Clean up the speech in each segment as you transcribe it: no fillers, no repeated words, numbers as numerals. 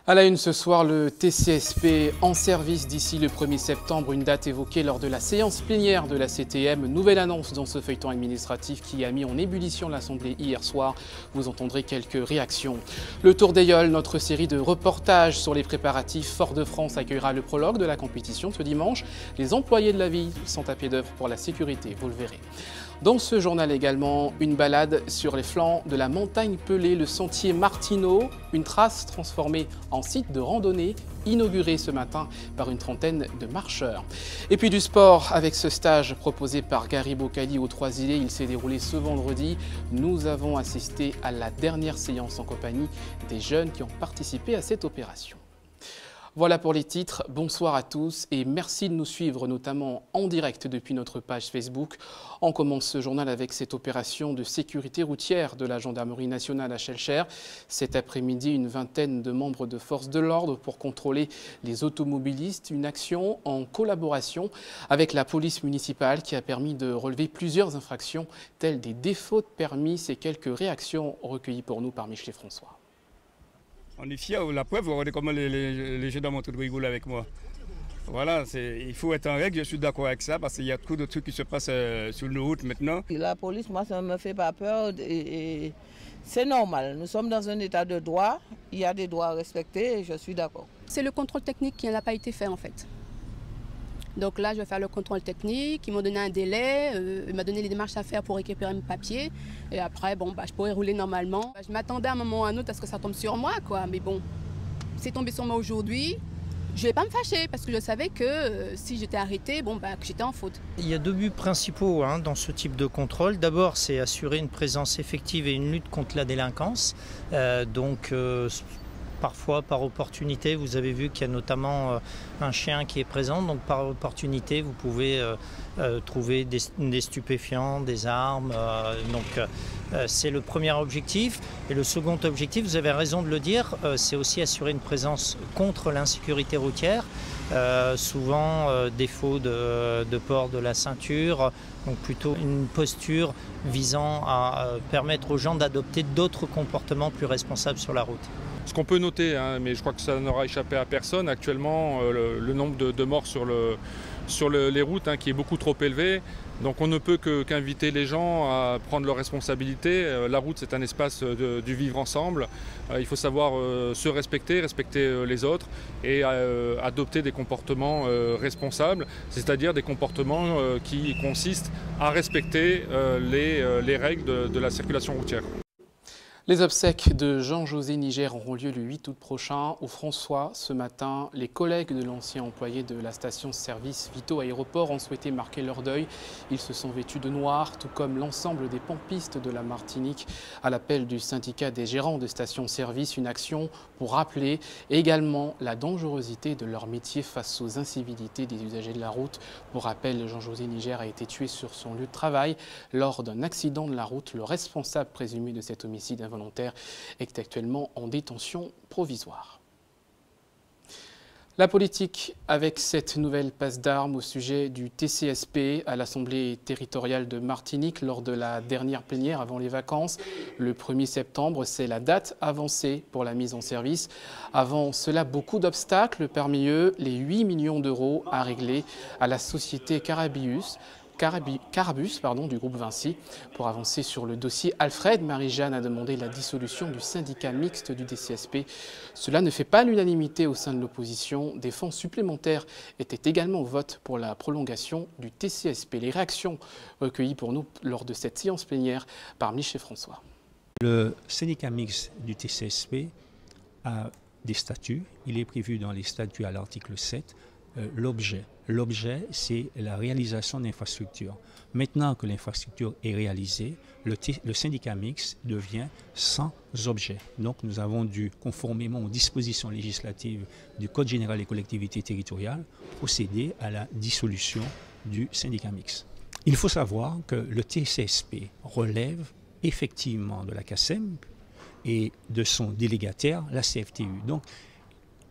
À la une ce soir, le TCSP en service d'ici le 1er septembre, une date évoquée lors de la séance plénière de la CTM. Nouvelle annonce dans ce feuilleton administratif qui a mis en ébullition l'Assemblée hier soir. Vous entendrez quelques réactions. Le Tour d'Ailleul, notre série de reportages sur les préparatifs. Fort-de-France accueillera le prologue de la compétition ce dimanche. Les employés de la ville sont à pied d'œuvre pour la sécurité, vous le verrez. Dans ce journal également, une balade sur les flancs de la montagne Pelée, le sentier Martineau, une trace transformée en site de randonnée, inauguré ce matin par une trentaine de marcheurs. Et puis du sport avec ce stage proposé par Gary Bocali aux Trois-Îlets. Il s'est déroulé ce vendredi. Nous avons assisté à la dernière séance en compagnie des jeunes qui ont participé à cette opération. Voilà pour les titres, bonsoir à tous et merci de nous suivre notamment en direct depuis notre page Facebook. On commence ce journal avec cette opération de sécurité routière de la gendarmerie nationale à Schœlcher. Cet après-midi, une vingtaine de membres de forces de l'ordre pour contrôler les automobilistes. Une action en collaboration avec la police municipale qui a permis de relever plusieurs infractions telles des défauts de permis. Et quelques réactions recueillies pour nous par Michelet François. On est fiers, la preuve, vous regardez comment les gendarmes ont rigolé avec moi. Voilà, il faut être en règle, je suis d'accord avec ça, parce qu'il y a trop de trucs qui se passent sur nos routes maintenant. La police, moi, ça ne me fait pas peur et c'est normal. Nous sommes dans un état de droit, il y a des droits à respecter et je suis d'accord. C'est le contrôle technique qui n'a pas été fait en fait. Donc là, je vais faire le contrôle technique, ils m'ont donné un délai, ils m'ont donné les démarches à faire pour récupérer mes papiers. Et après, je pourrais rouler normalement. Je m'attendais à un moment ou à un autre à ce que ça tombe sur moi, quoi. Mais bon, c'est tombé sur moi aujourd'hui. Je ne vais pas me fâcher parce que je savais que si j'étais arrêtée, que j'étais en faute. Il y a deux buts principaux dans ce type de contrôle. D'abord, c'est assurer une présence effective et une lutte contre la délinquance. Parfois, par opportunité, vous avez vu qu'il y a notamment un chien qui est présent. Donc, par opportunité, vous pouvez trouver des stupéfiants, des armes. C'est le premier objectif. Et le second objectif, vous avez raison de le dire, c'est aussi assurer une présence contre l'insécurité routière. Souvent, défaut de port de la ceinture. Donc, plutôt une posture visant à permettre aux gens d'adopter d'autres comportements plus responsables sur la route. Ce qu'on peut noter, mais je crois que ça n'aura échappé à personne, actuellement le nombre de morts sur les routes qui est beaucoup trop élevé. Donc on ne peut qu'inviter les gens à prendre leurs responsabilités. La route, c'est un espace du vivre ensemble. Il faut savoir se respecter les autres et adopter des comportements responsables, c'est-à-dire des comportements qui consistent à respecter les règles de la circulation routière. Les obsèques de Jean-José Niger auront lieu le 8 août prochain au François. Ce matin, les collègues de l'ancien employé de la station-service Vito Aéroport ont souhaité marquer leur deuil. Ils se sont vêtus de noir, tout comme l'ensemble des pompistes de la Martinique. À l'appel du syndicat des gérants de stations-service, une action pour rappeler également la dangerosité de leur métier face aux incivilités des usagers de la route. Pour rappel, Jean-José Niger a été tué sur son lieu de travail lors d'un accident de la route. Le responsable présumé de cet homicide involontaire est actuellement en détention provisoire. La politique avec cette nouvelle passe d'armes au sujet du TCSP à l'Assemblée territoriale de Martinique lors de la dernière plénière avant les vacances. Le 1er septembre, c'est la date avancée pour la mise en service. Avant cela, beaucoup d'obstacles, parmi eux les 8 millions d'euros à régler à la société Carabus du groupe Vinci. Pour avancer sur le dossier, Alfred Marie-Jeanne a demandé la dissolution du syndicat mixte du TCSP. Cela ne fait pas l'unanimité au sein de l'opposition. Des fonds supplémentaires étaient également au vote pour la prolongation du TCSP. Les réactions recueillies pour nous lors de cette séance plénière par Michelet François. Le syndicat mixte du TCSP a des statuts. Il est prévu dans les statuts à l'article 7. L'objet, c'est la réalisation d'infrastructures. Maintenant que l'infrastructure est réalisée, le syndicat mixte devient sans objet. Donc nous avons dû, conformément aux dispositions législatives du Code général des collectivités territoriales, procéder à la dissolution du syndicat mixte. Il faut savoir que le TCSP relève effectivement de la CACEM et de son délégataire, la CFTU. Donc,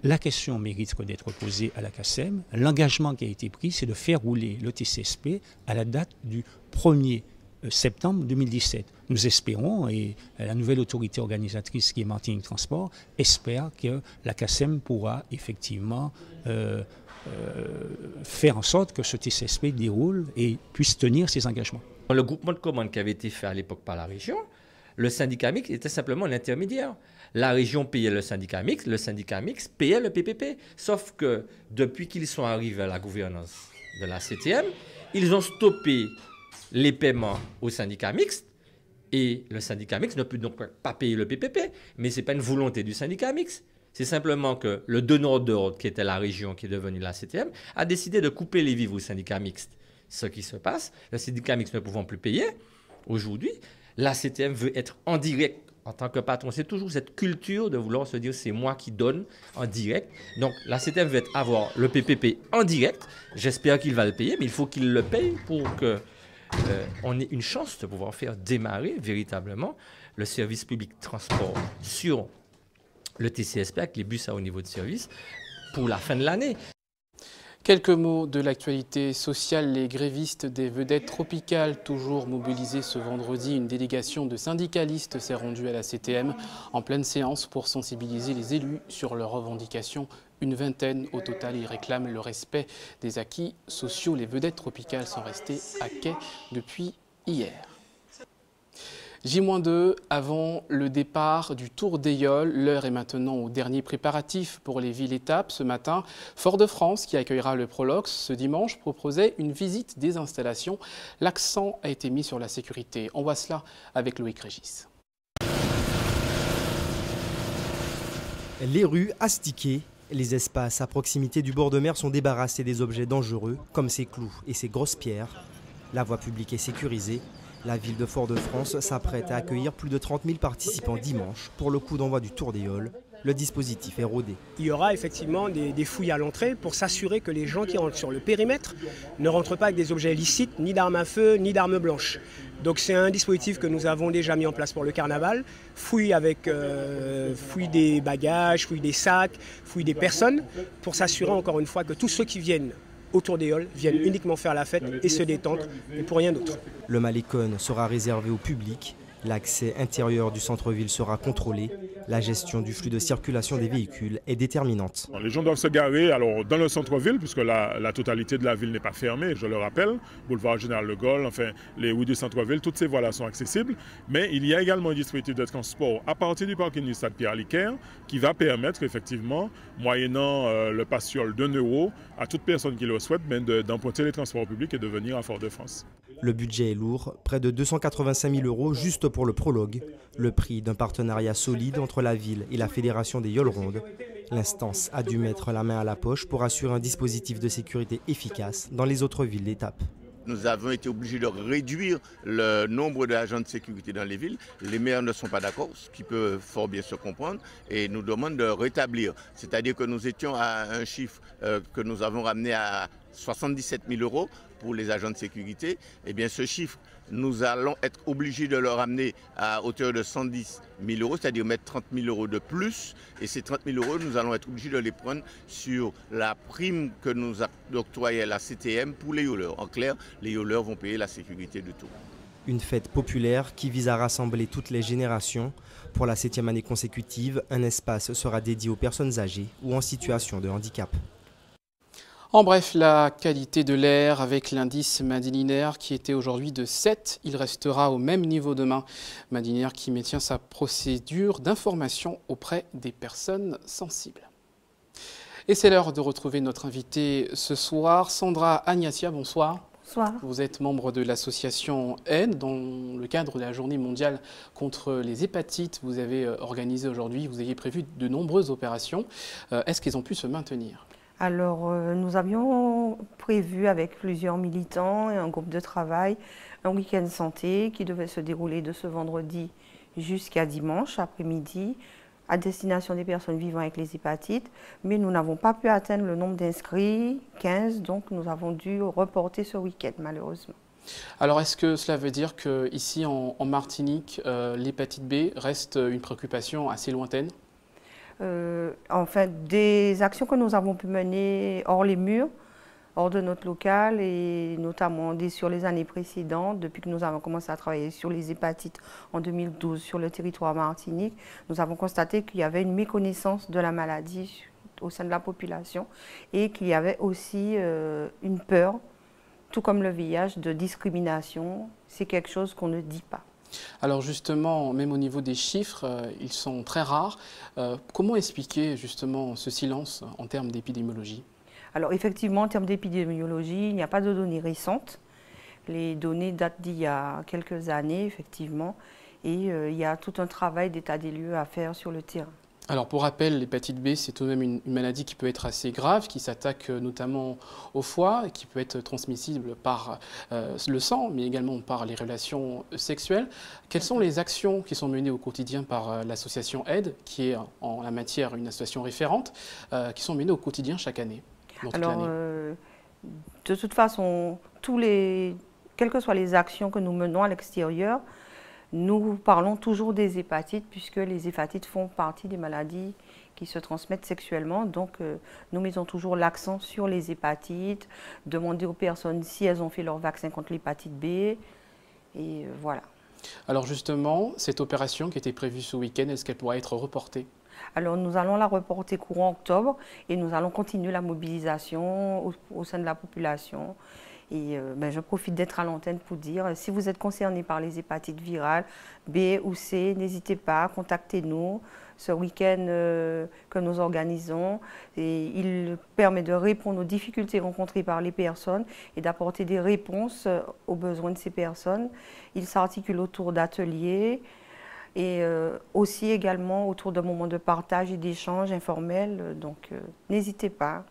la question mérite d'être posée à la CACEM. L'engagement qui a été pris, c'est de faire rouler le TCSP à la date du 1er septembre 2017. nous espérons, et la nouvelle autorité organisatrice qui est Martinique Transport espère que la CACEM pourra effectivement faire en sorte que ce TCSP déroule et puisse tenir ses engagements. Dans le groupement de commandes qui avait été fait à l'époque par la région, le syndicat mixte était simplement l'intermédiaire. La région payait le syndicat mixte payait le PPP. Sauf que depuis qu'ils sont arrivés à la gouvernance de la CTM, ils ont stoppé les paiements au syndicat mixte et le syndicat mixte ne peut donc pas payer le PPP. Mais ce n'est pas une volonté du syndicat mixte. C'est simplement que le donneur d'ordre, qui était la région, qui est devenue la CTM, a décidé de couper les vivres au syndicat mixte. Ce qui se passe, le syndicat mixte ne pouvant plus payer, aujourd'hui, la CTM veut être en direct en tant que patron. C'est toujours cette culture de vouloir se dire c'est moi qui donne en direct. Donc la CTM veut avoir le PPP en direct. J'espère qu'il va le payer, mais il faut qu'il le paye pour qu'on ait une chance de pouvoir faire démarrer véritablement le service public transport sur le TCSP avec les bus à haut niveau de service pour la fin de l'année. Quelques mots de l'actualité sociale. Les grévistes des vedettes tropicales, toujours mobilisés ce vendredi. Une délégation de syndicalistes s'est rendue à la CTM en pleine séance pour sensibiliser les élus sur leurs revendications. Une vingtaine au total, ils réclament le respect des acquis sociaux. Les vedettes tropicales sont restées à quai depuis hier. J-2 avant le départ du Tour d'Aïol. L'heure est maintenant au dernier préparatif pour les villes-étapes. Ce matin, Fort-de-France, qui accueillera le Prolox ce dimanche, proposait une visite des installations. L'accent a été mis sur la sécurité. On voit cela avec Loïc Régis. Les rues astiquées, les espaces à proximité du bord de mer sont débarrassés des objets dangereux, comme ces clous et ces grosses pierres. La voie publique est sécurisée. La ville de Fort-de-France s'apprête à accueillir plus de 30 000 participants dimanche pour le coup d'envoi du Tour d'Aïol. Le dispositif est rodé. Il y aura effectivement des fouilles à l'entrée pour s'assurer que les gens qui rentrent sur le périmètre ne rentrent pas avec des objets illicites, ni d'armes à feu, ni d'armes blanches. Donc c'est un dispositif que nous avons déjà mis en place pour le carnaval. Fouille des bagages, fouille des sacs, fouille des personnes, pour s'assurer encore une fois que tous ceux qui viennent au Tour d'Aïol viennent uniquement faire la fête et se détendre, et pour rien d'autre. Le Malécon sera réservé au public. L'accès intérieur du centre-ville sera contrôlé. La gestion du flux de circulation des véhicules est déterminante. Les gens doivent se garer alors, dans le centre-ville, puisque la totalité de la ville n'est pas fermée, je le rappelle. Boulevard Général de Gaulle, enfin les rues du centre-ville, toutes ces voies-là sont accessibles. Mais il y a également un dispositif de transport à partir du parking du stade Pierre-Liquer qui va permettre effectivement, moyennant le passiol d'€1, à toute personne qui le souhaite, d'emprunter les transports publics et de venir à Fort-de-France. Le budget est lourd, près de 285 000 € juste pour le prologue, le prix d'un partenariat solide entre la ville et la Fédération des Aïoles Rondes. L'instance a dû mettre la main à la poche pour assurer un dispositif de sécurité efficace dans les autres villes d'étape. Nous avons été obligés de réduire le nombre d'agents de sécurité dans les villes. Les maires ne sont pas d'accord, ce qui peut fort bien se comprendre, et nous demandent de rétablir. C'est-à-dire que nous étions à un chiffre que nous avons ramené à 77 000 € pour les agents de sécurité. Eh bien, ce chiffre, nous allons être obligés de le ramener à hauteur de 110 000 €, c'est-à-dire mettre 30 000 € de plus. Et ces 30 000 €, nous allons être obligés de les prendre sur la prime que nous a octroyée la CTM pour les yoleurs. En clair, les yoleurs vont payer la sécurité du Tour. Une fête populaire qui vise à rassembler toutes les générations. Pour la 7e année consécutive, un espace sera dédié aux personnes âgées ou en situation de handicap. En bref, la qualité de l'air avec l'indice Madinier qui était aujourd'hui de 7, il restera au même niveau demain. Madinier qui maintient sa procédure d'information auprès des personnes sensibles. Et c'est l'heure de retrouver notre invitée ce soir, Sandra Agnatia, bonsoir. Bonsoir. Vous êtes membre de l'association N. Dans le cadre de la journée mondiale contre les hépatites, vous avez organisé aujourd'hui, vous aviez prévu de nombreuses opérations. Est-ce qu'elles ont pu se maintenir ? Alors, nous avions prévu avec plusieurs militants et un groupe de travail un week-end santé qui devait se dérouler de ce vendredi jusqu'à dimanche après-midi à destination des personnes vivant avec les hépatites. Mais nous n'avons pas pu atteindre le nombre d'inscrits, 15, donc nous avons dû reporter ce week-end malheureusement. Alors, est-ce que cela veut dire qu'ici en Martinique, l'hépatite B reste une préoccupation assez lointaine ? Enfin, des actions que nous avons pu mener hors les murs, hors de notre local et notamment sur les années précédentes, depuis que nous avons commencé à travailler sur les hépatites en 2012 sur le territoire Martinique, nous avons constaté qu'il y avait une méconnaissance de la maladie au sein de la population et qu'il y avait aussi une peur, tout comme le VIH, de discrimination. C'est quelque chose qu'on ne dit pas. Alors justement, même au niveau des chiffres, ils sont très rares. Comment expliquer justement ce silence en termes d'épidémiologie ? Alors effectivement, en termes d'épidémiologie, il n'y a pas de données récentes. Les données datent d'il y a quelques années, effectivement, et il y a tout un travail d'état des lieux à faire sur le terrain. Alors pour rappel, l'hépatite B, c'est tout de même une maladie qui peut être assez grave, qui s'attaque notamment au foie, et qui peut être transmissible par le sang, mais également par les relations sexuelles. Quelles sont les actions qui sont menées au quotidien par l'association AIDE, qui est en la matière une association référente, qui sont menées au quotidien chaque année? Alors, de toute façon, quelles que soient les actions que nous menons à l'extérieur, nous parlons toujours des hépatites, puisque les hépatites font partie des maladies qui se transmettent sexuellement. Donc, nous mettons toujours l'accent sur les hépatites, demander aux personnes si elles ont fait leur vaccin contre l'hépatite B, et voilà. Alors justement, cette opération qui était prévue ce week-end, est-ce qu'elle pourra être reportée ? Alors nous allons la reporter courant octobre et nous allons continuer la mobilisation au sein de la population. Et je profite d'être à l'antenne pour dire, si vous êtes concerné par les hépatites virales B ou C, n'hésitez pas, contactez-nous. Ce week-end que nous organisons, et il permet de répondre aux difficultés rencontrées par les personnes et d'apporter des réponses aux besoins de ces personnes. Il s'articule autour d'ateliers et aussi également autour de moments de partage et d'échange informels. Donc n'hésitez pas,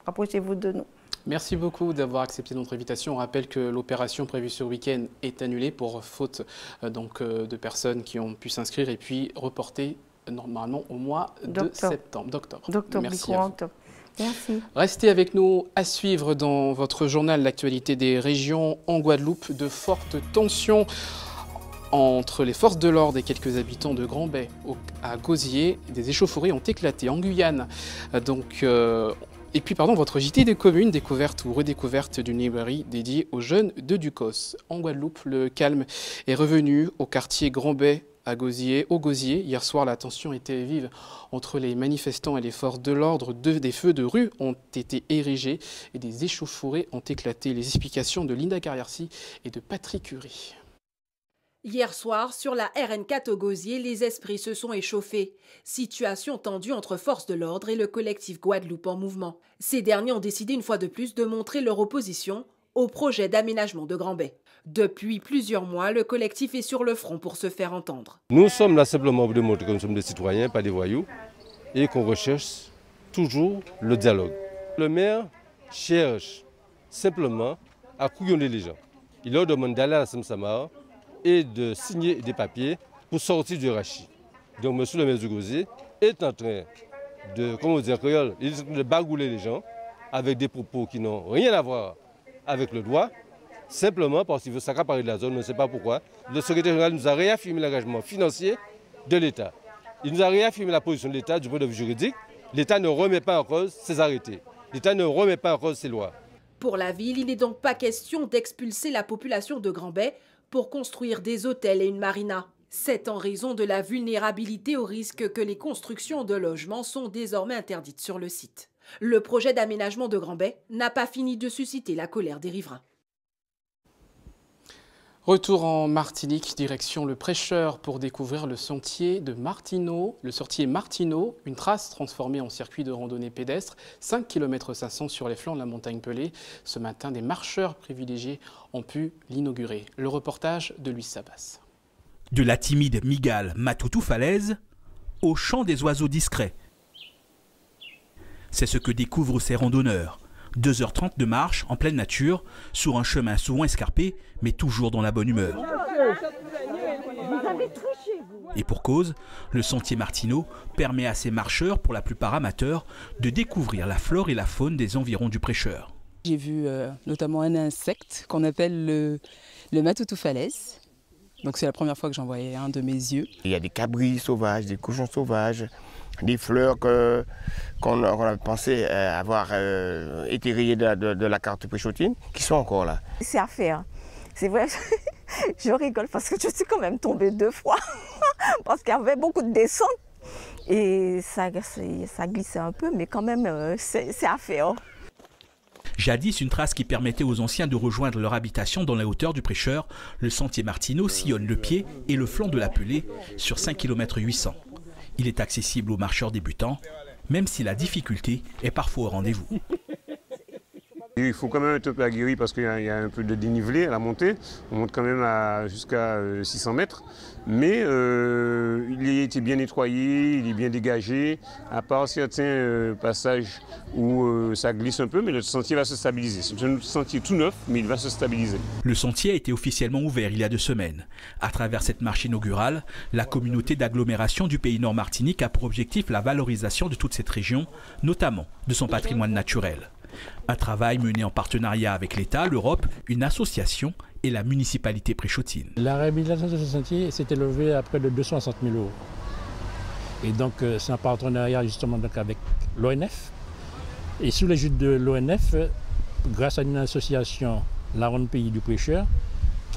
rapprochez-vous de nous. Merci beaucoup d'avoir accepté notre invitation. On rappelle que l'opération prévue ce week-end est annulée pour faute de personnes qui ont pu s'inscrire et puis reportée normalement au mois d'octobre. Merci à vous. Merci. Restez avec nous à suivre dans votre journal l'actualité des régions en Guadeloupe. De fortes tensions entre les forces de l'ordre et quelques habitants de Grand-Bay à Gosier. Des échauffourées ont éclaté en Guyane. Et puis, votre JT des communes, découverte ou redécouverte d'une librairie dédiée aux jeunes de Ducos. En Guadeloupe, le calme est revenu au quartier Grand-Bay au Gosier. Hier soir, la tension était vive entre les manifestants et les forces de l'ordre. Des feux de rue ont été érigés et des échauffourées ont éclaté. Les explications de Linda Carrière-Si et de Patrick Curie. Hier soir, sur la RN4 au Gosier, les esprits se sont échauffés. Situation tendue entre forces de l'ordre et le collectif Guadeloupe en mouvement. Ces derniers ont décidé une fois de plus de montrer leur opposition au projet d'aménagement de Grand-Bay. Depuis plusieurs mois, le collectif est sur le front pour se faire entendre. Nous sommes là simplement pour démontrer que nous sommes des citoyens, pas des voyous, et qu'on recherche toujours le dialogue. Le maire cherche simplement à couillonner les gens. Il leur demande d'aller à la Samsamar et de signer des papiers pour sortir du rachis. Donc M. le maire du Gosier est en train de bagouler les gens avec des propos qui n'ont rien à voir avec le droit, simplement parce qu'il veut s'accaparer de la zone, on ne sait pas pourquoi. Le secrétaire général nous a réaffirmé l'engagement financier de l'État. Il nous a réaffirmé la position de l'État du point de vue juridique. L'État ne remet pas en cause ses arrêtés. L'État ne remet pas en cause ses lois. Pour la ville, il n'est donc pas question d'expulser la population de Grand-Bay pour construire des hôtels et une marina. C'est en raison de la vulnérabilité au risque que les constructions de logements sont désormais interdites sur le site. Le projet d'aménagement de Grand-Bay n'a pas fini de susciter la colère des riverains. Retour en Martinique, direction le Prêcheur pour découvrir le sentier de Martineau. Le sentier Martineau, une trace transformée en circuit de randonnée pédestre, 5 km 500 sur les flancs de la montagne Pelée. Ce matin, des marcheurs privilégiés ont pu l'inaugurer. Le reportage de Louis Sabas. De la timide mygale Matoutou-Falaise au chant des oiseaux discrets. C'est ce que découvrent ces randonneurs. 2h30 de marche en pleine nature, sur un chemin souvent escarpé, mais toujours dans la bonne humeur. Et pour cause, le sentier Martineau permet à ces marcheurs, pour la plupart amateurs, de découvrir la flore et la faune des environs du Prêcheur. J'ai vu notamment un insecte qu'on appelle le Matoutou-Falaise. Donc c'est la première fois que j'en voyais un de mes yeux. Il y a des cabris sauvages, des cochons sauvages, des fleurs qu'on a pensé avoir été rayées de la carte préchotine, qui sont encore là. C'est à faire. C'est vrai, je rigole parce que je suis quand même tombée 2 fois, parce qu'il y avait beaucoup de descentes et ça glissait un peu, mais quand même, c'est à faire. Jadis, une trace qui permettait aux anciens de rejoindre leur habitation dans la hauteur du Prêcheur, le sentier Martineau sillonne le pied et le flanc de la Pelée sur 5 km 800. Il est accessible aux marcheurs débutants, même si la difficulté est parfois au rendez-vous. Il faut quand même être un peu aguerri parce qu'il y a un peu de dénivelé à la montée. On monte quand même jusqu'à 600 mètres. Mais il a été bien nettoyé, il est bien dégagé. À part certains passages où ça glisse un peu, mais le sentier va se stabiliser. C'est un sentier tout neuf, mais il va se stabiliser. Le sentier a été officiellement ouvert il y a 2 semaines. À travers cette marche inaugurale, la communauté d'agglomération du Pays Nord Martinique a pour objectif la valorisation de toute cette région, notamment de son patrimoine naturel. Un travail mené en partenariat avec l'État, l'Europe, une association et la municipalité préchotine. La réhabilitation de ce sentier s'est élevée à près de 260 000 €. Et donc c'est un partenariat justement donc avec l'ONF. Et sous l'égide de l'ONF, grâce à une association, la Ronde Pays du Prêcheur,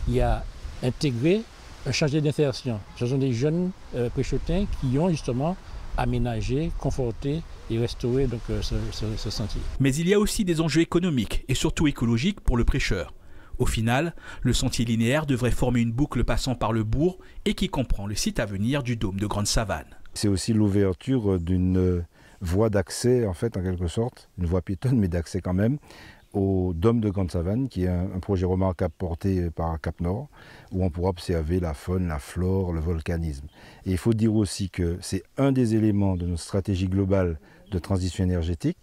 qui a intégré un chargé d'insertion. Ce sont des jeunes préchotins qui ont justement aménagé, conforté et restaurer donc, ce sentier. Mais il y a aussi des enjeux économiques et surtout écologiques pour le Prêcheur. Au final, le sentier linéaire devrait former une boucle passant par le bourg et qui comprend le site à venir du dôme de Grande Savane. C'est aussi l'ouverture d'une voie d'accès, en fait, en quelque sorte, une voie piétonne, mais d'accès quand même, au dôme de Grande Savane, qui est un projet remarquable porté par Cap Nord, où on pourra observer la faune, la flore, le volcanisme. Et il faut dire aussi que c'est un des éléments de notre stratégie globale de transition énergétique,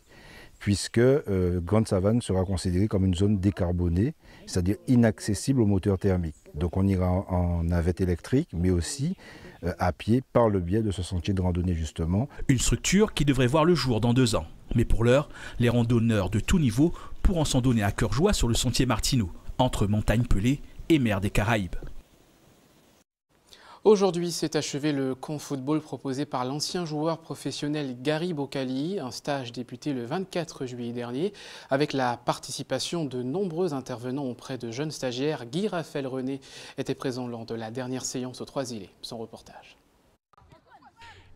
puisque Grande Savane sera considérée comme une zone décarbonée, c'est-à-dire inaccessible aux moteurs thermiques. Donc on ira en navette électrique, mais aussi à pied par le biais de ce sentier de randonnée justement. Une structure qui devrait voir le jour dans 2 ans. Mais pour l'heure, les randonneurs de tout niveau pourront s'en donner à cœur joie sur le sentier Martineau, entre Montagne Pelée et mer des Caraïbes. Aujourd'hui s'est achevé le camp football proposé par l'ancien joueur professionnel Gary Bocali, un stage débuté le 24 juillet dernier avec la participation de nombreux intervenants auprès de jeunes stagiaires. Guy Raphaël René était présent lors de la dernière séance aux 3 îlets. Son reportage.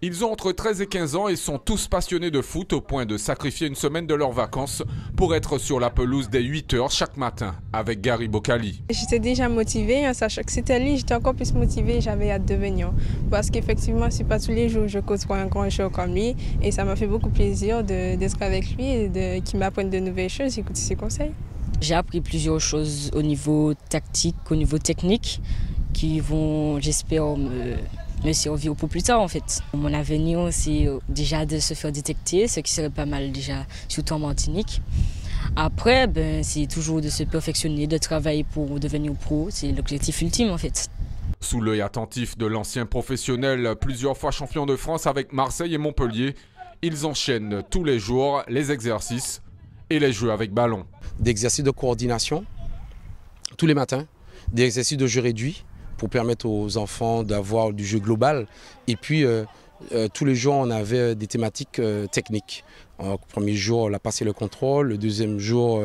Ils ont entre 13 et 15 ans et sont tous passionnés de foot au point de sacrifier une semaine de leurs vacances pour être sur la pelouse dès 8 h chaque matin avec Gary Bocali. J'étais déjà motivée, en sachant que c'était lui, j'étais encore plus motivée, j'avais hâte de venir. Parce qu'effectivement, ce n'est pas tous les jours que je côtoie un grand joueur comme lui et ça m'a fait beaucoup plaisir d'être avec lui et qu'il m'apprenne de nouvelles choses, écouter ses conseils. J'ai appris plusieurs choses au niveau tactique, au niveau technique qui vont, j'espère, me servir pour plus tard en fait. Mon avenir c'est déjà de se faire détecter, ce qui serait pas mal déjà, surtout en Martinique. Après, c'est toujours de se perfectionner, de travailler pour devenir pro, c'est l'objectif ultime en fait. Sous l'œil attentif de l'ancien professionnel, plusieurs fois champion de France avec Marseille et Montpellier, ils enchaînent tous les jours les exercices et les jeux avec ballon. Des exercices de coordination tous les matins, des exercices de jeu réduit, pour permettre aux enfants d'avoir du jeu global. Et puis, tous les jours, on avait des thématiques techniques. Le premier jour, la passe et le contrôle. Le deuxième jour,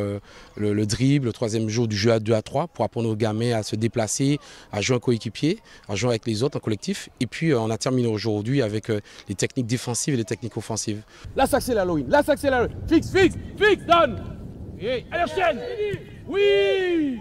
le dribble. Le troisième jour, du jeu à 2 à 3 pour apprendre aux gamins à se déplacer, à jouer en coéquipier, à jouer avec les autres en collectif. Et puis, on a terminé aujourd'hui avec les techniques défensives et les techniques offensives. Là, ça c'est l'Halloween. Là, ça c'est l'Halloween. Fixe, fixe, fixe, donne. Et allez, chaîne. Oui.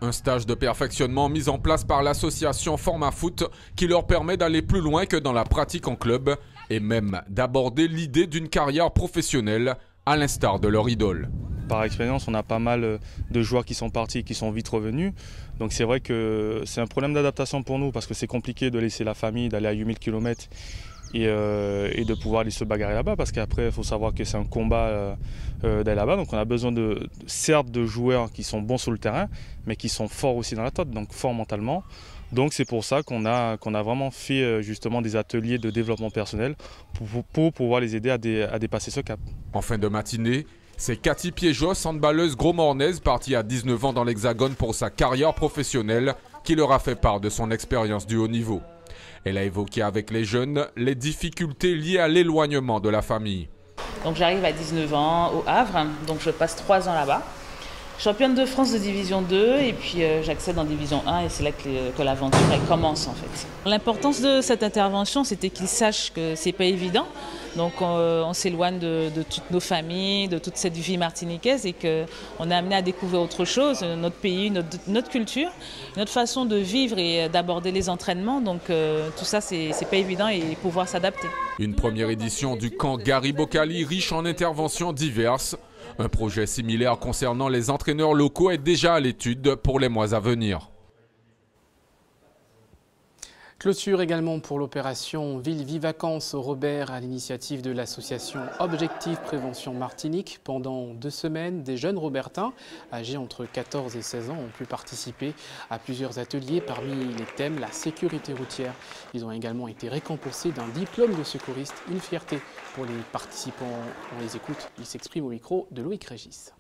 Un stage de perfectionnement mis en place par l'association Format Foot qui leur permet d'aller plus loin que dans la pratique en club et même d'aborder l'idée d'une carrière professionnelle à l'instar de leur idole. Par expérience, on a pas mal de joueurs qui sont partis et qui sont vite revenus. Donc c'est vrai que c'est un problème d'adaptation pour nous parce que c'est compliqué de laisser la famille, d'aller à 8000 km et de pouvoir aller se bagarrer là-bas parce qu'après il faut savoir que c'est un combat d'aller là-bas. Donc on a besoin certes de joueurs qui sont bons sur le terrain mais qui sont forts aussi dans la tête, donc forts mentalement. Donc c'est pour ça qu'on a vraiment fait justement des ateliers de développement personnel pour pouvoir les aider à dépasser ce cap. En fin de matinée, c'est Cathy Piéjos, handballeuse gros-mornaise partie à 19 ans dans l'Hexagone pour sa carrière professionnelle qui leur a fait part de son expérience du haut niveau. Elle a évoqué avec les jeunes les difficultés liées à l'éloignement de la famille. Donc j'arrive à 19 ans au Havre, donc je passe 3 ans là-bas. Championne de France de Division 2 et puis j'accède en Division 1 et c'est là que l'aventure commence en fait. L'importance de cette intervention, c'était qu'ils sachent que c'est pas évident. Donc on s'éloigne de toutes nos familles, de toute cette vie martiniquaise et qu'on est amené à découvrir autre chose, notre pays, notre culture, notre façon de vivre et d'aborder les entraînements. Donc tout ça, c'est pas évident et pouvoir s'adapter. Une première édition du camp Gary Bocali riche en interventions diverses. Un projet similaire concernant les entraîneurs locaux est déjà à l'étude pour les mois à venir. Clôture également pour l'opération Ville Vie Vacances au Robert à l'initiative de l'association Objectif Prévention Martinique. Pendant 2 semaines, des jeunes Robertins âgés entre 14 et 16 ans ont pu participer à plusieurs ateliers. Parmi les thèmes, la sécurité routière. Ils ont également été récompensés d'un diplôme de secouriste, une fierté pour les participants. On les écoute, ils s'expriment au micro de Loïc Régis.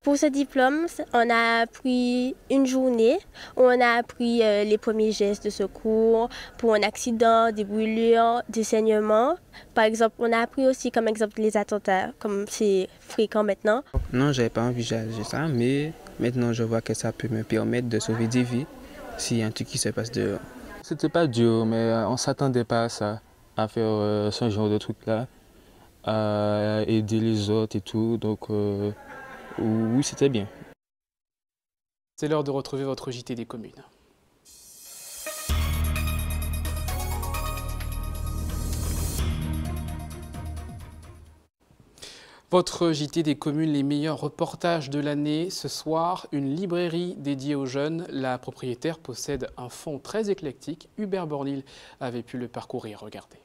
Pour ce diplôme, on a appris une journée où on a appris les premiers gestes de secours pour un accident, des brûlures, des saignements. Par exemple, on a appris aussi comme exemple les attentats, comme c'est fréquent maintenant. Non, je n'avais pas envisagé ça, mais maintenant je vois que ça peut me permettre de sauver des vies s'il y a un truc qui se passe dehors. C'était pas dur, mais on ne s'attendait pas à ça, à faire ce genre de truc-là, à aider les autres et tout, donc... oui, c'était bien. C'est l'heure de retrouver votre JT des communes. Votre JT des communes, les meilleurs reportages de l'année. Ce soir, une librairie dédiée aux jeunes. La propriétaire possède un fonds très éclectique. Hubert Bornil avait pu le parcourir. Regardez.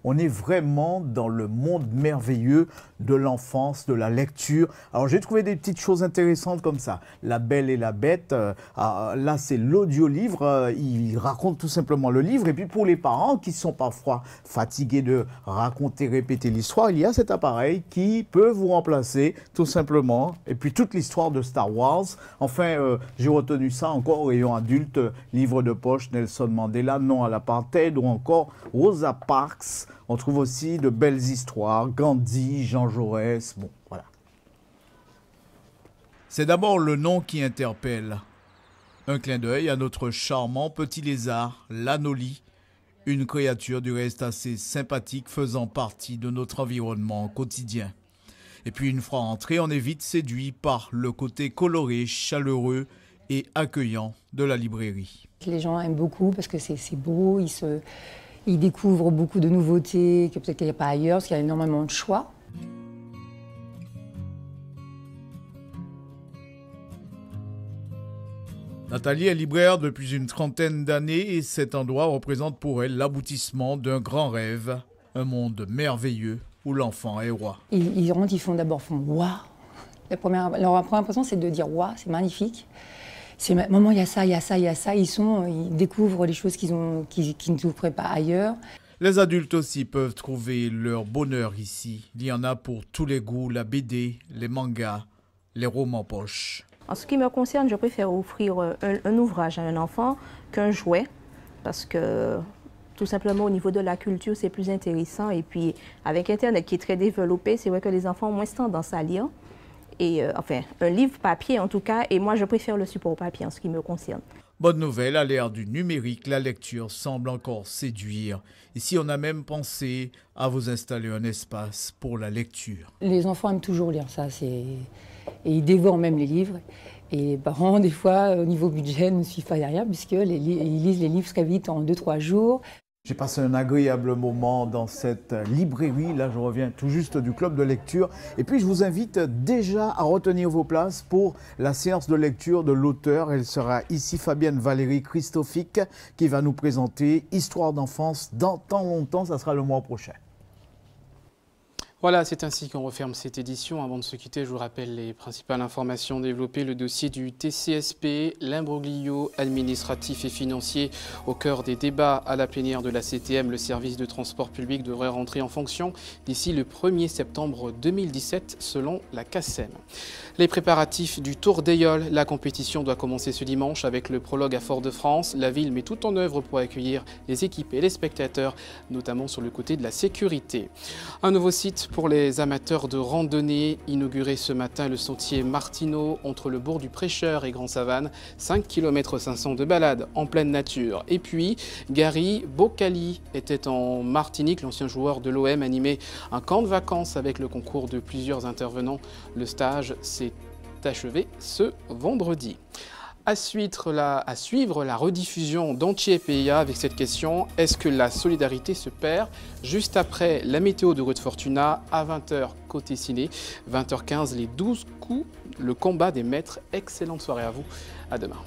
On est vraiment dans le monde merveilleux de l'enfance, de la lecture. Alors j'ai trouvé des petites choses intéressantes comme ça. La Belle et la Bête, là c'est l'audio-livre, il raconte tout simplement le livre. Et puis pour les parents qui sont parfois fatigués de raconter, répéter l'histoire, il y a cet appareil qui peut vous remplacer tout simplement. Et puis toute l'histoire de Star Wars. Enfin, j'ai retenu ça encore au rayon adulte, livre de poche, Nelson Mandela, Non à l'apartheid ou encore Rosa Parks. On trouve aussi de belles histoires, Gandhi, Jean Jaurès, bon, voilà. C'est d'abord le nom qui interpelle. Un clin d'œil à notre charmant petit lézard, l'Anoli, une créature du reste assez sympathique faisant partie de notre environnement quotidien. Et puis une fois entré, on est vite séduit par le côté coloré, chaleureux et accueillant de la librairie. Les gens aiment beaucoup parce que c'est beau, ils découvrent beaucoup de nouveautés que peut-être qu'il n'y a pas ailleurs, parce qu'il y a énormément de choix. Nathalie est libraire depuis une trentaine d'années et cet endroit représente pour elle l'aboutissement d'un grand rêve, un monde merveilleux où l'enfant est roi. Ils rentrent, ils font d'abord waouh. Leur première impression, c'est de dire waouh, c'est magnifique. C'est maman, il y a ça, il y a ça, il y a ça. Ils découvrent les choses qu'ils ne trouveraient pas ailleurs. Les adultes aussi peuvent trouver leur bonheur ici. Il y en a pour tous les goûts, la BD, les mangas, les romans poches. En ce qui me concerne, je préfère offrir un ouvrage à un enfant qu'un jouet, parce que tout simplement au niveau de la culture, c'est plus intéressant. Et puis avec Internet qui est très développé, c'est vrai que les enfants ont moins tendance à lire. Et enfin, un livre papier en tout cas, et moi je préfère le support papier en ce qui me concerne. Bonne nouvelle, à l'ère du numérique, la lecture semble encore séduire. Ici, on a même pensé à vous installer un espace pour la lecture. Les enfants aiment toujours lire ça, et ils dévorent même les livres. Et les parents, des fois, au niveau budget, ne suivent pas derrière, puisqu'ils lisent les livres très vite en 2-3 jours. J'ai passé un agréable moment dans cette librairie. Là, je reviens tout juste du club de lecture. Et puis, je vous invite déjà à retenir vos places pour la séance de lecture de l'auteur. Elle sera ici, Fabienne Valérie Christophique, qui va nous présenter Histoire d'enfance dans tant longtemps. Ça sera le mois prochain. Voilà, c'est ainsi qu'on referme cette édition. Avant de se quitter, je vous rappelle les principales informations développées. Le dossier du TCSP, l'imbroglio administratif et financier au cœur des débats à la plénière de la CTM. Le service de transport public devrait rentrer en fonction d'ici le 1er septembre 2017, selon la CACEM. Les préparatifs du Tour d'Aïol. La compétition doit commencer ce dimanche avec le prologue à Fort-de-France. La ville met tout en œuvre pour accueillir les équipes et les spectateurs, notamment sur le côté de la sécurité. Un nouveau site pour les amateurs de randonnée, inauguré ce matin le sentier Martineau entre le bourg du Prêcheur et Grand Savane, 5 km 500 de balade en pleine nature. Et puis, Gary Bocali était en Martinique, l'ancien joueur de l'OM animait un camp de vacances avec le concours de plusieurs intervenants. Le stage s'est achevé ce vendredi. À suivre la rediffusion d'Anti-Epeia avec cette question: est-ce que la solidarité se perd? Juste après la météo de Ruth Fortuna à 20h côté ciné, 20h15 les 12 coups, le combat des maîtres. Excellente soirée à vous, à demain.